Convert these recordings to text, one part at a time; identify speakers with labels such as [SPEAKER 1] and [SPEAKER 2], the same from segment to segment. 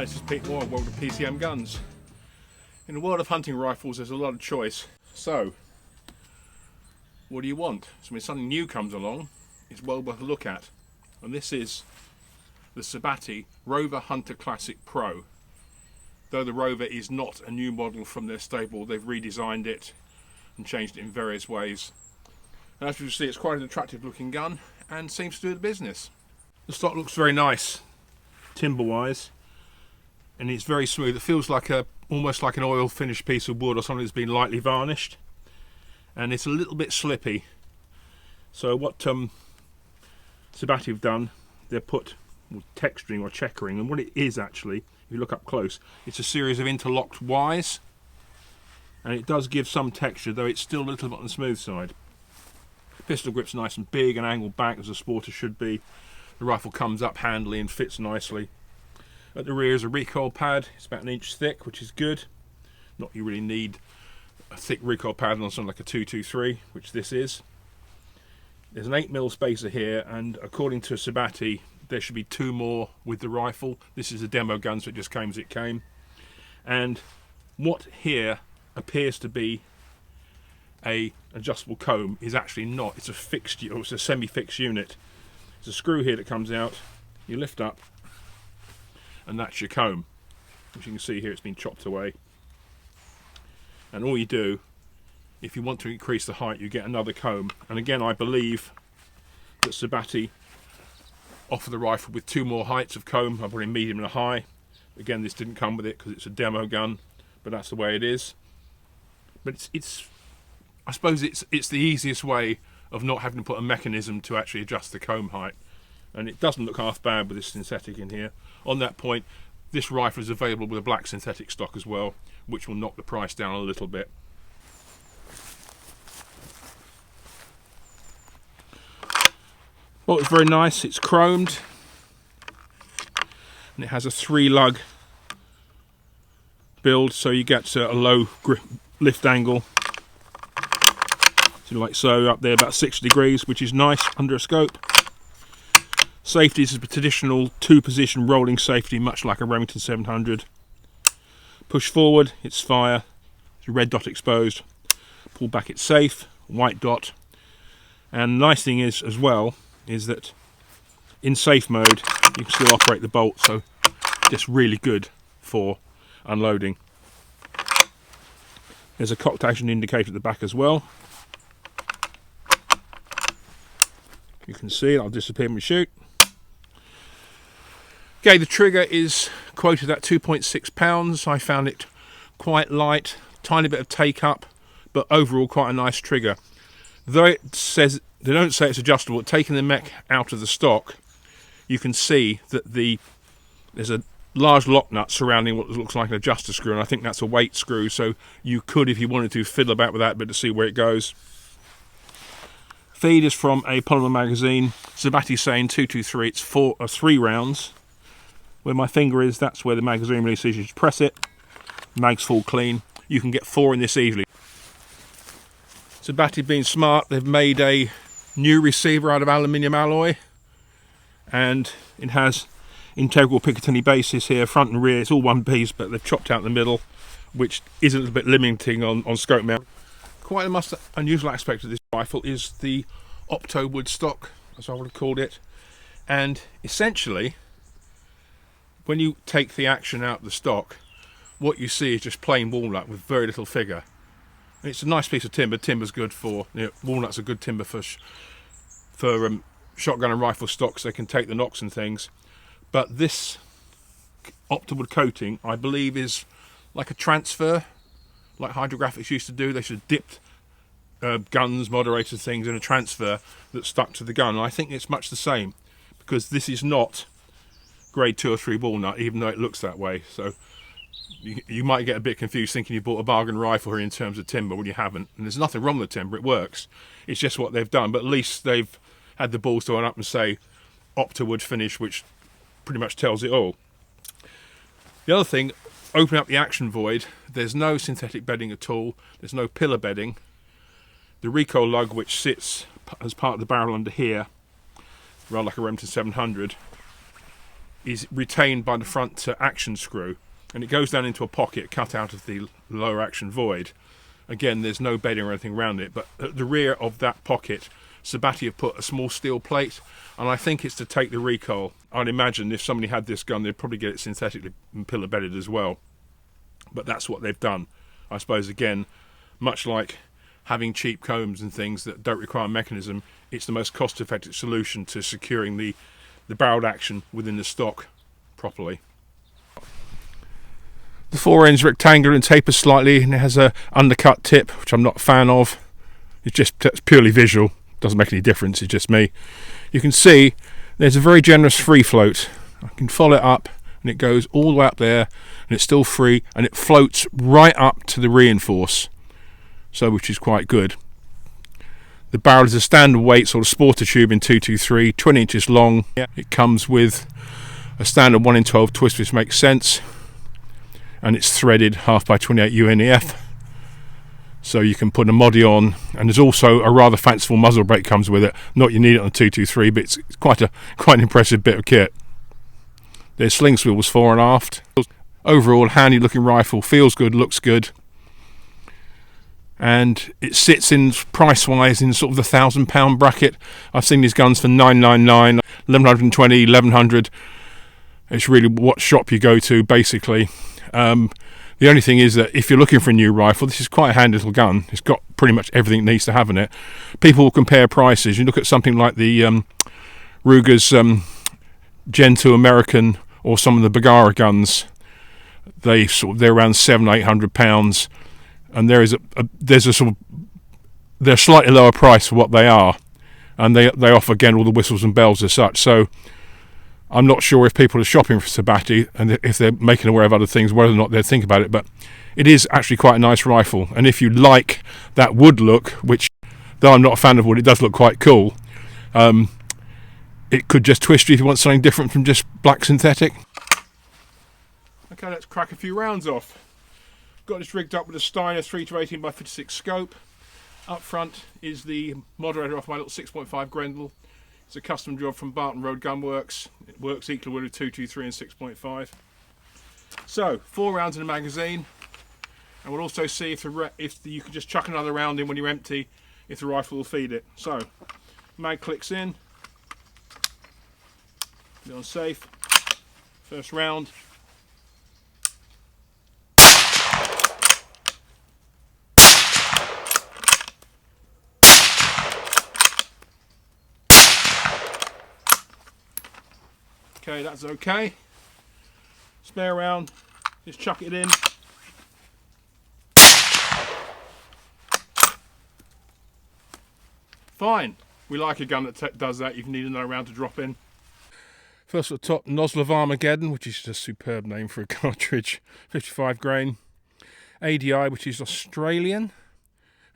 [SPEAKER 1] this is Pete Moore, welcome to PCM Guns. In the world of hunting rifles there's a lot of choice, so what do you want? So when something new comes along, it's well worth a look at, and this is the Sabatti Rover Hunter Classic Pro. Though the Rover is not a new model from their stable, they've redesigned it and changed it in various ways. And as you can see, it's quite an attractive looking gun and seems to do the business. The stock looks very nice timber wise, and it's very smooth. It feels like almost like an oil finished piece of wood or something that's been lightly varnished, and it's a little bit slippy. So what Sabatti have done, they've put texturing or checkering, and what it is actually, if you look up close, it's a series of interlocked wires, and it does give some texture, though it's still a little bit on the smooth side. Pistol grip's nice and big and angled back as a sporter should be. The rifle comes up handily and fits nicely. At the rear is a recoil pad. It's about 1 inch thick, which is good. Not you really need a thick recoil pad on something like a 223, which this is. There's an 8mm spacer here, and according to Sabatti, there should be 2 more with the rifle. This is a demo gun, so it just came as it came. And what here appears to be a adjustable comb is actually not. It's a fixed, or it's a semi-fixed unit. There's a screw here that comes out, you lift up, and that's your comb. As you can see here, it's been chopped away. And all you do, if you want to increase the height, you get another comb. And again, I believe that Sabatti offer the rifle with 2 more heights of comb. I've got a medium and a high. Again, this didn't come with it because it's a demo gun, but that's the way it is. But I suppose it's the easiest way of not having to put a mechanism to actually adjust the comb height, and it doesn't look half bad with this synthetic in here. On that point, this rifle is available with a black synthetic stock as well, which will knock the price down a little bit. Well, it's very nice. It's chromed, and it has a 3-lug build, so you get a low grip lift angle. Like so, up there about 60 degrees, which is nice under a scope. Safety is a traditional 2-position rolling safety, much like a Remington 700. Push forward, it's fire. It's a red dot exposed. Pull back, it's safe. White dot. And the nice thing is, as well, is that in safe mode you can still operate the bolt, so just really good for unloading. There's a cocked action indicator at the back as well. You can see it, I'll disappear when we shoot. Okay, the trigger is quoted at 2.6 pounds. I found it quite light, tiny bit of take up, but overall quite a nice trigger. Though it says, they don't say it's adjustable, taking the mech out of the stock, you can see that there's a large lock nut surrounding what looks like an adjuster screw, and I think that's a weight screw, so you could, if you wanted to, fiddle about with that bit to see where it goes. Feed is from a polymer magazine. Sabatti saying 223, it's 3 rounds. Where my finger is, that's where the magazine release is. You just press it, mag's full clean. You can get 4 in this easily. Sabatti being smart, they've made a new receiver out of aluminium alloy, and it has integral Picatinny bases here, front and rear. It's all one piece, but they've chopped out the middle, which is a little bit limiting on scope mount. Quite a most unusual aspect of this rifle is the opto wood stock, as I would have called it, and essentially when you take the action out of the stock, what you see is just plain walnut with very little figure. And it's a nice piece of timber. Timber's good for, walnut's a good timber for shotgun and rifle stocks. They can take the knocks and things, but this optowood coating, I believe, is like a transfer, like hydrographics used to do. They should have dipped guns, moderators, things in a transfer that stuck to the gun. And I think it's much the same, because this is not grade 2 or 3 walnut, even though it looks that way. So you might get a bit confused thinking you bought a bargain rifle here in terms of timber when you haven't. And there's nothing wrong with the timber, it works. It's just what they've done. But at least they've had the balls to run up and say optowood finish, which pretty much tells it all. The other thing, opening up the action void, there's no synthetic bedding at all. There's no pillar bedding. The recoil lug, which sits as part of the barrel under here, rather like a Remington 700, is retained by the front action screw, and it goes down into a pocket cut out of the lower action void. Again, there's no bedding or anything around it, but at the rear of that pocket, Sabatti have put a small steel plate, and I think it's to take the recoil. I'd imagine if somebody had this gun, they'd probably get it synthetically pillar bedded as well. But that's what they've done. I suppose, again, much like having cheap combs and things that don't require a mechanism, it's the most cost-effective solution to securing the barreled action within the stock properly. The fore end's rectangular and tapers slightly, and it has a undercut tip, which I'm not a fan of. It's purely visual, doesn't make any difference, it's just me. You can see there's a very generous free float. I can follow it up, and it goes all the way up there, and it's still free, and it floats right up to the reinforce, so which is quite good. The barrel is a standard weight sort of sporter tube in 223, 20 inches long. It comes with a standard 1 in 12 twist, which makes sense, and it's threaded 1/2x28 UNEF, so you can put a moddy on, and there's also a rather fanciful muzzle brake comes with it. Not you need it on a 223, but it's quite an impressive bit of kit. There's sling swivels fore and aft. Overall, handy looking rifle, feels good, looks good, and it sits in price wise in sort of the £1,000 bracket. I've seen these guns for $999, $1,120, $1,100. It's really what shop you go to, basically. The only thing is that if you're looking for a new rifle, this is quite a handy little gun. It's got pretty much everything it needs to have in it. People will compare prices. You look at something like the Ruger's Gen 2 American, or some of the Bergara guns. They're around £700-800, and they're slightly lower price for what they are, and they offer again all the whistles and bells as such. So I'm not sure if people are shopping for Sabatti, and if they're making aware of other things, whether or not they'd think about it. But it is actually quite a nice rifle, and if you like that wood look, which, though I'm not a fan of wood, it does look quite cool. It could just twist you if you want something different from just black synthetic. Okay, let's crack a few rounds off. Got this rigged up with a Steiner 3-18x56 scope. Up front is the moderator off my little 6.5 Grendel. It's a custom job from Barton Road Gunworks. It works equally with 223 and 6.5. So 4 rounds in the magazine, and we'll also see if you can just chuck another round in when you're empty, if the rifle will feed it. So mag clicks in, put it on safe. First round. Okay, that's okay. Spare round, just chuck it in. Fine. We like a gun that does that. You need another round to drop in. First at the top, Nozzle of Armageddon, which is just a superb name for a cartridge. 55 grain. ADI, which is Australian,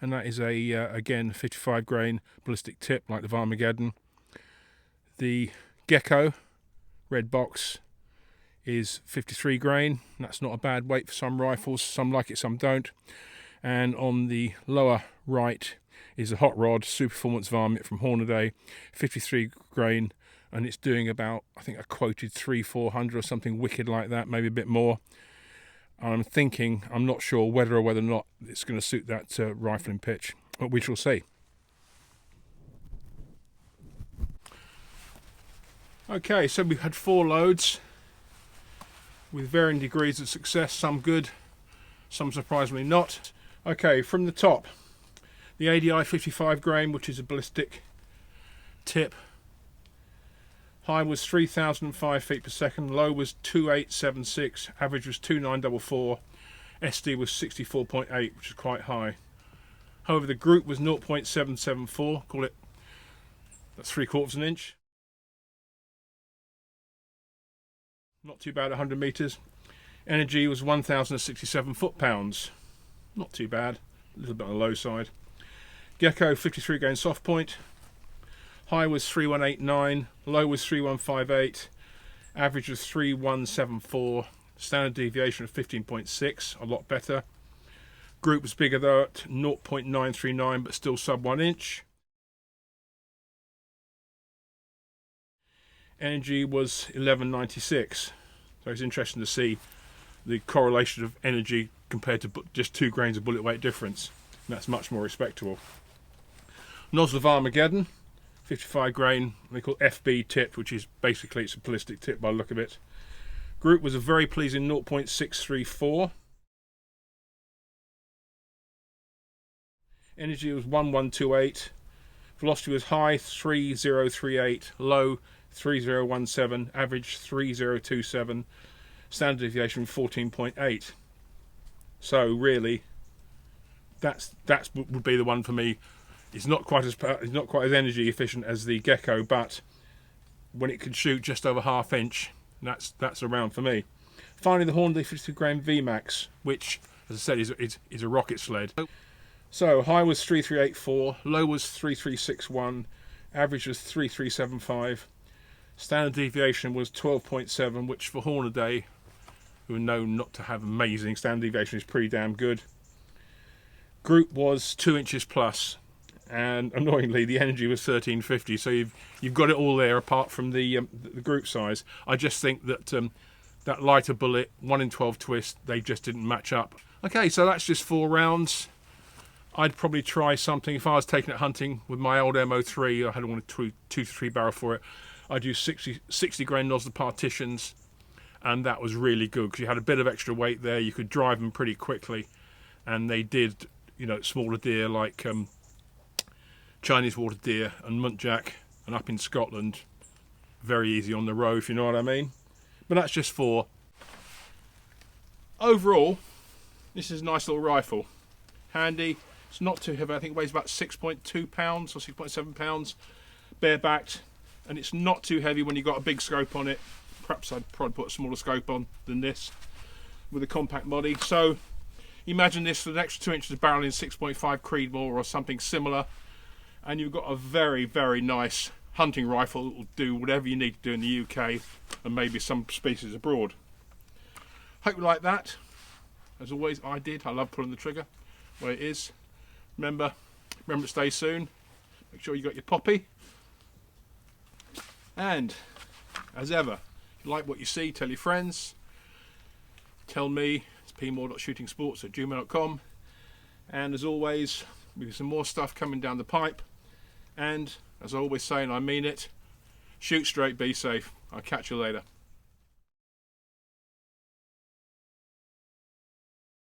[SPEAKER 1] and that is again 55 grain ballistic tip like the Armageddon. The Gecko red box is 53 grain. That's not a bad weight for some rifles. Some like it, some don't. And on the lower right is a hot rod super performance varmint from Hornaday, 53 grain, and it's doing about, I think, a quoted 300-400 or something wicked like that, maybe a bit more. I'm not sure whether or not it's going to suit that rifling pitch, but we shall see. Okay, so we've had 4 loads with varying degrees of success, some good, some surprisingly not. Okay, from the top, the ADI 55 grain, which is a ballistic tip. High was 3,005 feet per second, low was 2876, average was 2944, SD was 64.8, which is quite high. However, the group was 0.774, call it, that's 3/4 an inch. Not too bad, 100 meters. Energy was 1,067 foot-pounds. Not too bad, a little bit on the low side. Gecko 53 grain soft point. High was 3189, low was 3158, average was 3174, standard deviation of 15.6, a lot better. Group was bigger though at 0.939, but still sub 1 inch. Energy was 1196. So it's interesting to see the correlation of energy compared to just 2 grains of bullet weight difference. And that's much more respectable. Nozzle of Armageddon, 55 grain, they call FB tip, which is basically it's a ballistic tip by the look of it. Group was a very pleasing 0.634. Energy was 1128. Velocity was high 3038, low 3017, average 3027, standard deviation 14.8. So really, that's would be the one for me. It's not quite as energy efficient as the Gecko, but when it can shoot just over ½ inch, that's around for me. Finally, the Hornady 52 grain VMAX, which, as I said, is a rocket sled. So high was 3384, low was 3361, average was 3375, standard deviation was 12.7, which for Hornady, who are known not to have amazing standard deviation, is pretty damn good. Group was 2 inches plus, and annoyingly the energy was 1350. So you've got it all there apart from the group size. I just think that that lighter bullet 1 in 12 twist, they just didn't match up. Okay, so that's just 4 rounds. I'd probably try something if I was taking it hunting with my old MO3. I had one 2 to 3 barrel for it. I'd use 60 grain nozzle partitions, and that was really good because you had a bit of extra weight there. You could drive them pretty quickly, and they did, you know, smaller deer like Chinese water deer and muntjac, and up in Scotland, very easy on the road, if you know what I mean. But that's just 4. Overall, this is a nice little rifle, handy. It's not too heavy. I think it weighs about 6.2 pounds or 6.7 pounds, bare-backed, and it's not too heavy when you've got a big scope on it. Perhaps I'd probably put a smaller scope on than this with a compact body. So imagine this with an extra 2 inches of barrel in 6.5 Creedmoor or something similar, and you've got a very, very nice hunting rifle that will do whatever you need to do in the UK and maybe some species abroad. Hope you like that. As always, I did. I love pulling the trigger where it is. Remember to stay soon. Make sure you got your poppy. And as ever, if you like what you see, tell your friends. Tell me. It's pmoore.shootingsports@gmail.com. And as always, we've got some more stuff coming down the pipe. And as I always say, and I mean it, shoot straight, be safe. I'll catch you later.